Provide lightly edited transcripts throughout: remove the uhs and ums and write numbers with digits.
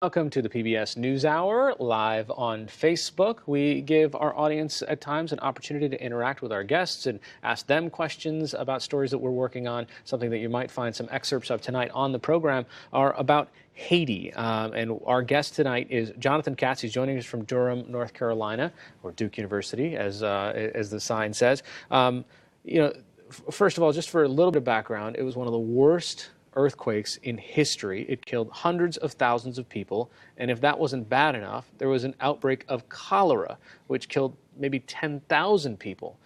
Welcome to the PBS NewsHour live on Facebook. We give our audience at times an opportunity to interact with our guests and ask them questions about stories that we're working on. Something that you might find some excerpts of tonight on the program are about Haiti. And our guest tonight is Jonathan Katz. He's joining us from Durham, North Carolina, or Duke University, as the sign says. First of all, just for a little bit of background, it was one of the worst earthquakes in history. It killed hundreds of thousands of people, and if that wasn't bad enough, there was an outbreak of cholera, which killed maybe 10,000 people.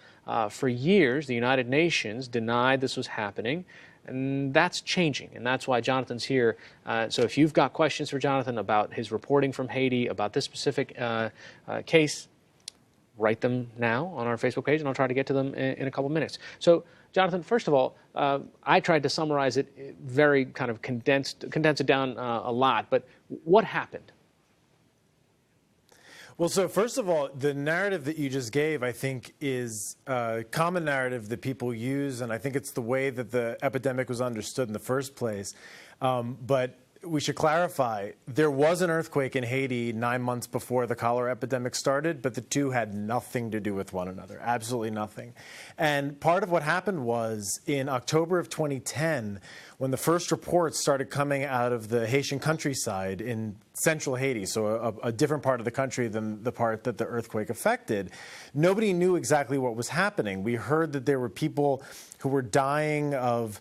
For years, the United Nations denied this was happening, and that's changing, and that's why Jonathan's here. So if you've got questions for Jonathan about his reporting from Haiti, about this specific case, write them now on our Facebook page, and I'll try to get to them in a couple minutes. So, Jonathan, first of all, I tried to summarize it very kind of condense it down a lot, but what happened? Well, so first of all, the narrative that you just gave, I think, is a common narrative that people use, and I think it's the way that the epidemic was understood in the first place. But we should clarify, there was an earthquake in Haiti 9 months before the cholera epidemic started, but the two had nothing to do with one another, absolutely nothing. And part of what happened was in October of 2010, when the first reports started coming out of the Haitian countryside in central Haiti, so a different part of the country than the part that the earthquake affected, nobody knew exactly what was happening. We heard that there were people who were dying of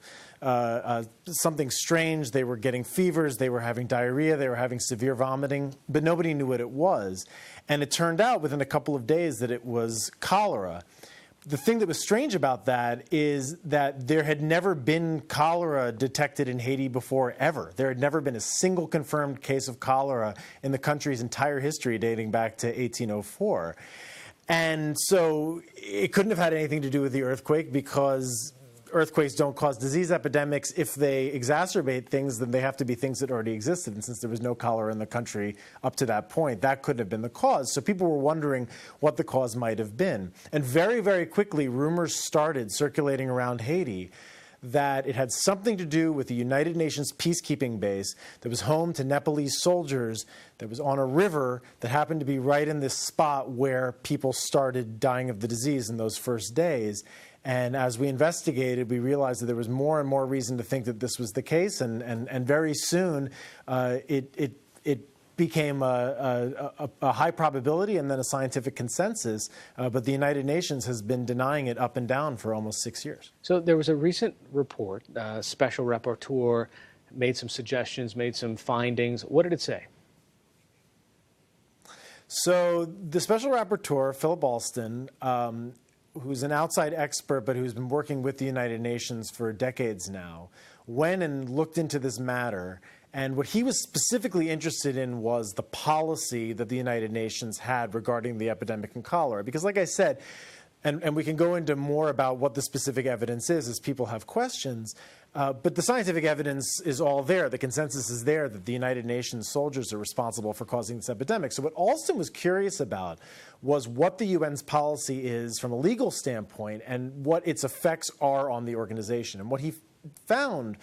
something strange. They were getting fevers, they were having diarrhea, they were having severe vomiting, but nobody knew what it was. And it turned out within a couple of days that it was cholera. The thing that was strange about that is that there had never been cholera detected in Haiti before, ever. There had never been a single confirmed case of cholera in the country's entire history dating back to 1804. And so it couldn't have had anything to do with the earthquake, because earthquakes don't cause disease epidemics. If they exacerbate things, then they have to be things that already existed. And since there was no cholera in the country up to that point, that couldn't have been the cause. So people were wondering what the cause might have been. And very, very quickly, rumors started circulating around Haiti that it had something to do with the United Nations peacekeeping base that was home to Nepalese soldiers, that was on a river that happened to be right in this spot where people started dying of the disease in those first days. And as we investigated, we realized that there was more and more reason to think that this was the case, and very soon it became a high probability and then a scientific consensus, but the United Nations has been denying it up and down for almost 6 years. So there was a recent report, Special Rapporteur made some suggestions, made some findings. What did it say? So the Special Rapporteur, Philip Alston, who's an outside expert but who's been working with the United Nations for decades now, went and looked into this matter. And what he was specifically interested in was the policy that the United Nations had regarding the epidemic in cholera. Because like I said, and we can go into more about what the specific evidence is as people have questions, but the scientific evidence is all there. The consensus is there that the United Nations soldiers are responsible for causing this epidemic. So what Alston was curious about was what the UN's policy is from a legal standpoint and what its effects are on the organization. And what he found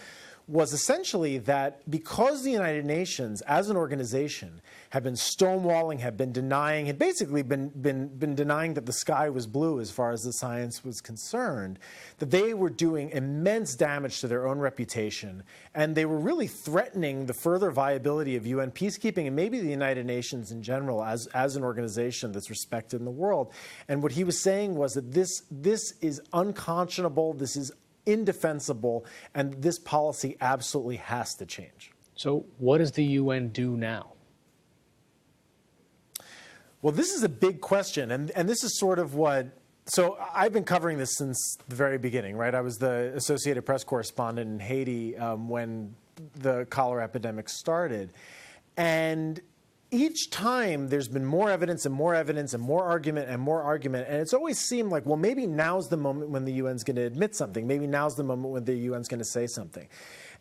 was essentially that because the United Nations as an organization had been stonewalling, had been denying, had basically been denying that the sky was blue as far as the science was concerned, that they were doing immense damage to their own reputation, and they were really threatening the further viability of UN peacekeeping and maybe the United Nations in general as an organization that's respected in the world. And what he was saying was that this is unconscionable, this is indefensible, and this policy absolutely has to change. So what does the UN do now? Well, this is a big question, and this is sort of what... So I've been covering this since the very beginning, right? I was the Associated Press correspondent in Haiti when the cholera epidemic started. And each time there's been more evidence and more evidence and more argument and more argument, and it's always seemed like, well, maybe now's the moment when the UN's going to admit something. Maybe now's the moment when the UN's going to say something.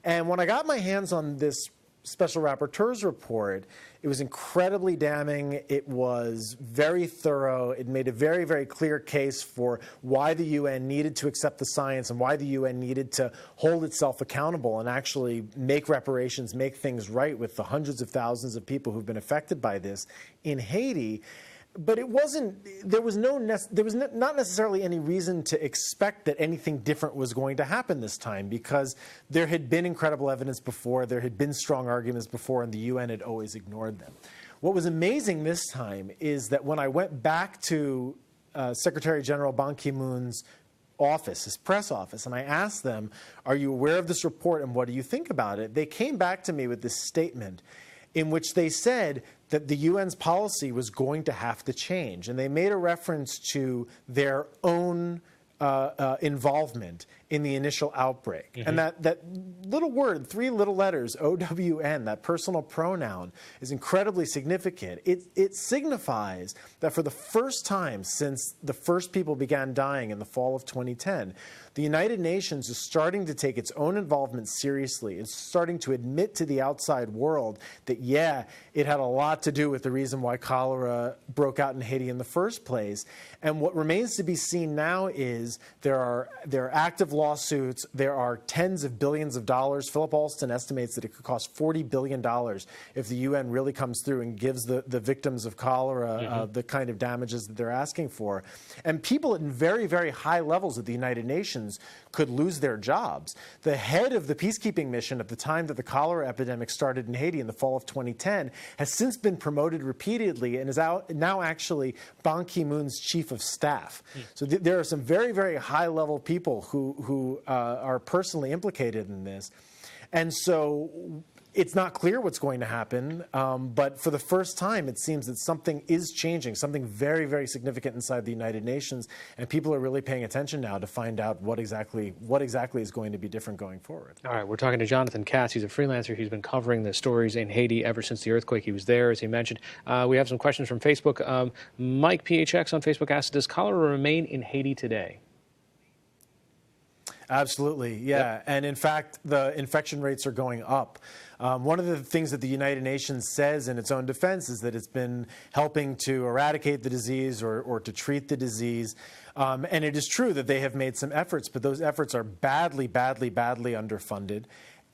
And when I got my hands on this Special Rapporteur's report, it was incredibly damning. It was very thorough. It made a very, very clear case for why the UN needed to accept the science and why the UN needed to hold itself accountable and actually make reparations, make things right with the hundreds of thousands of people who've been affected by this in Haiti. But it wasn't, there was not necessarily any reason to expect that anything different was going to happen this time, because there had been incredible evidence before, there had been strong arguments before, and the UN had always ignored them. What was amazing this time is that when I went back to Secretary General Ban Ki-moon's office, his press office, and I asked them, are you aware of this report and what do you think about it? They came back to me with this statement in which they said that the UN's policy was going to have to change. And they made a reference to their own involvement in the initial outbreak. Mm-hmm. And that little word, 3 little letters, OWN, that personal pronoun, is incredibly significant. It signifies that for the first time since the first people began dying in the fall of 2010, the United Nations is starting to take its own involvement seriously. It's starting to admit to the outside world that, yeah, it had a lot to do with the reason why cholera broke out in Haiti in the first place. And what remains to be seen now is there are active lawsuits. There are tens of billions of dollars. Philip Alston estimates that it could cost $40 billion if the UN really comes through and gives the victims of cholera the kind of damages that they're asking for. And people at very, very high levels at the United Nations could lose their jobs. The head of the peacekeeping mission at the time that the cholera epidemic started in Haiti in the fall of 2010 has since been promoted repeatedly and is now actually Ban Ki-moon's chief of staff. So there are some very, very high-level people who are personally implicated in this. And so it's not clear what's going to happen, but for the first time, it seems that something is changing, something very, very significant inside the United Nations, and people are really paying attention now to find out what exactly is going to be different going forward. All right, we're talking to Jonathan Katz. He's a freelancer. He's been covering the stories in Haiti ever since the earthquake. He was there, as he mentioned. We have some questions from Facebook. Mike PHX on Facebook asks, does cholera remain in Haiti today? Absolutely, yeah. Yep. And in fact, the infection rates are going up. One of the things that the United Nations says in its own defense is that it's been helping to eradicate the disease or to treat the disease. And it is true that they have made some efforts, but those efforts are badly, badly, badly underfunded.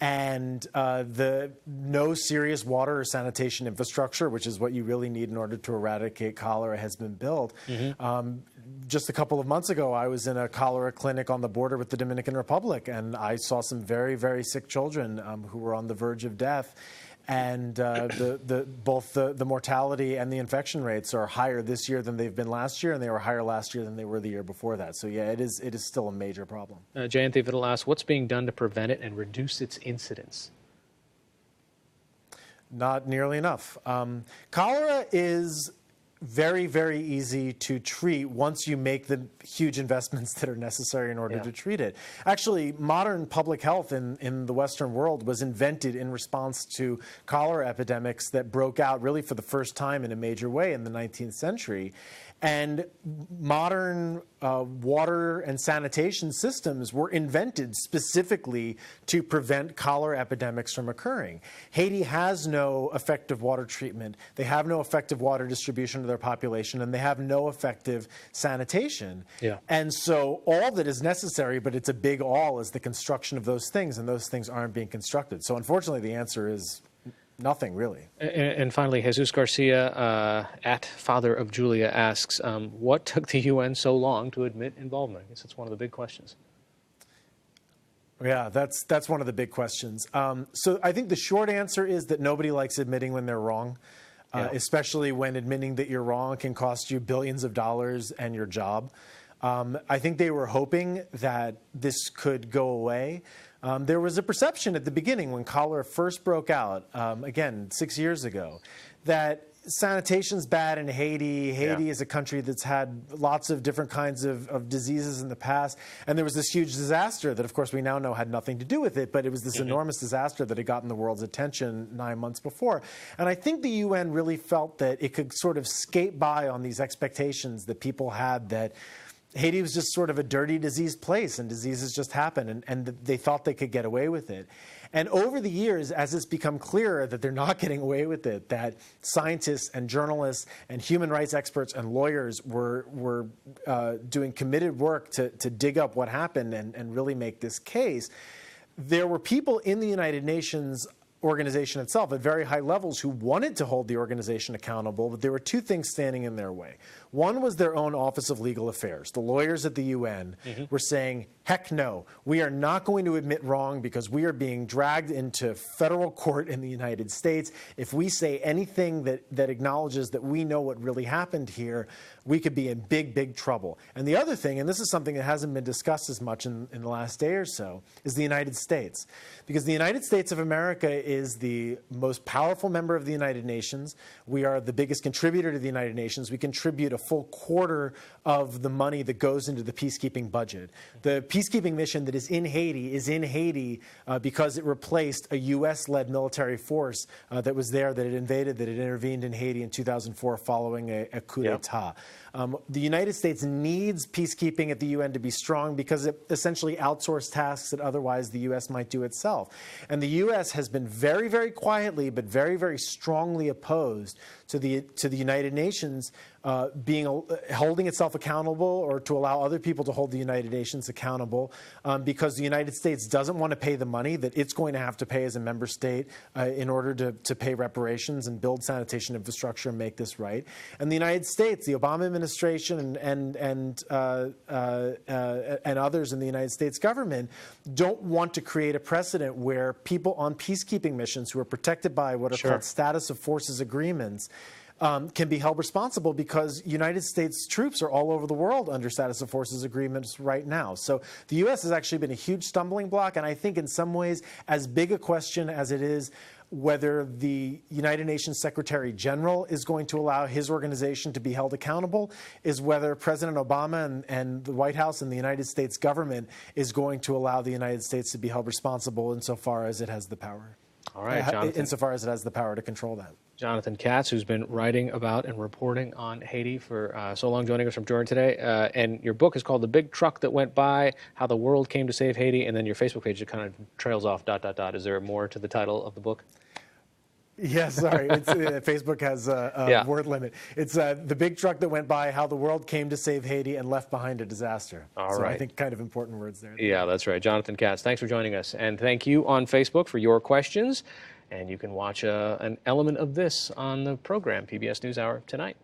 And no serious water or sanitation infrastructure, which is what you really need in order to eradicate cholera, has been built. Just a couple of months ago, I was in a cholera clinic on the border with the Dominican Republic, and I saw some very, very sick children who were on the verge of death. And both the mortality and the infection rates are higher this year than they've been last year, and they were higher last year than they were the year before that. So, yeah, it is still a major problem. Jayanthi Vittal asks, what's being done to prevent it and reduce its incidence? Not nearly enough. Cholera is very, very easy to treat once you make the huge investments that are necessary in order to treat it. Actually, modern public health in the Western world was invented in response to cholera epidemics that broke out really for the first time in a major way in the 19th century. And modern water and sanitation systems were invented specifically to prevent cholera epidemics from occurring. Haiti has no effective water treatment. They have no effective water distribution to their population, and they have no effective sanitation. Yeah. And so all that is necessary, but it's a big all, is the construction of those things, and those things aren't being constructed. So unfortunately, the answer is nothing, really. And finally, Jesus Garcia, at Father of Julia, asks, what took the UN so long to admit involvement? I guess that's one of the big questions. Yeah, that's one of the big questions. So I think the short answer is that nobody likes admitting when they're wrong, especially when admitting that you're wrong can cost you billions of dollars and your job. I think they were hoping that this could go away. There was a perception at the beginning when cholera first broke out, again, 6 years ago, that sanitation's bad in Haiti. Haiti is a country that's had lots of different kinds of diseases in the past. And there was this huge disaster that, of course, we now know had nothing to do with it, but it was this enormous disaster that had gotten the world's attention 9 months before. And I think the UN really felt that it could sort of skate by on these expectations that people had that Haiti was just sort of a dirty, diseased place, and diseases just happen, and they thought they could get away with it. And over the years, as it's become clearer that they're not getting away with it, that scientists and journalists and human rights experts and lawyers were doing committed work to dig up what happened and really make this case, there were people in the United Nations organization itself at very high levels who wanted to hold the organization accountable, but there were two things standing in their way. One was their own Office of Legal Affairs. The lawyers at the UN were saying, heck no, we are not going to admit wrong because we are being dragged into federal court in the United States. If we say anything that acknowledges that we know what really happened here, we could be in big, big trouble. And the other thing, and this is something that hasn't been discussed as much in the last day or so, is the United States. Because the United States of America is the most powerful member of the United Nations. We are the biggest contributor to the United Nations. We contribute a full quarter of the money that goes into the peacekeeping budget. The peacekeeping mission that is in Haiti because it replaced a U.S.-led military force that was there, that had invaded, that had intervened in Haiti in 2004 following a coup d'etat. The United States needs peacekeeping at the UN to be strong because it essentially outsourced tasks that otherwise the U.S. might do itself. And the U.S. has been very, very quietly but very, very strongly opposed to the United Nations holding itself accountable, or to allow other people to hold the United Nations accountable, because the United States doesn't want to pay the money that it's going to have to pay as a member state in order to pay reparations and build sanitation infrastructure and make this right. And the United States, the Obama administration and others in the United States government don't want to create a precedent where people on peacekeeping missions who are protected by what are called status of forces agreements can be held responsible, because United States troops are all over the world under status of forces agreements right now. So the U.S. has actually been a huge stumbling block, and I think in some ways as big a question as it is whether the United Nations Secretary General is going to allow his organization to be held accountable is whether President Obama and the White House and the United States government is going to allow the United States to be held responsible insofar as it has the power. All right, Jonathan. Insofar as it has the power to control that. Jonathan Katz, who's been writing about and reporting on Haiti for so long, joining us from Jordan today. And your book is called The Big Truck That Went By, How the World Came to Save Haiti. And then your Facebook page, it kind of trails off, ... Is there more to the title of the book? Yes, sorry. Facebook has a word limit. It's The Big Truck That Went By, How the World Came to Save Haiti and Left Behind a Disaster. All right. I think kind of important words there. Yeah, that's right. Jonathan Katz, thanks for joining us. And thank you on Facebook for your questions. And you can watch an element of this on the program, PBS NewsHour, tonight.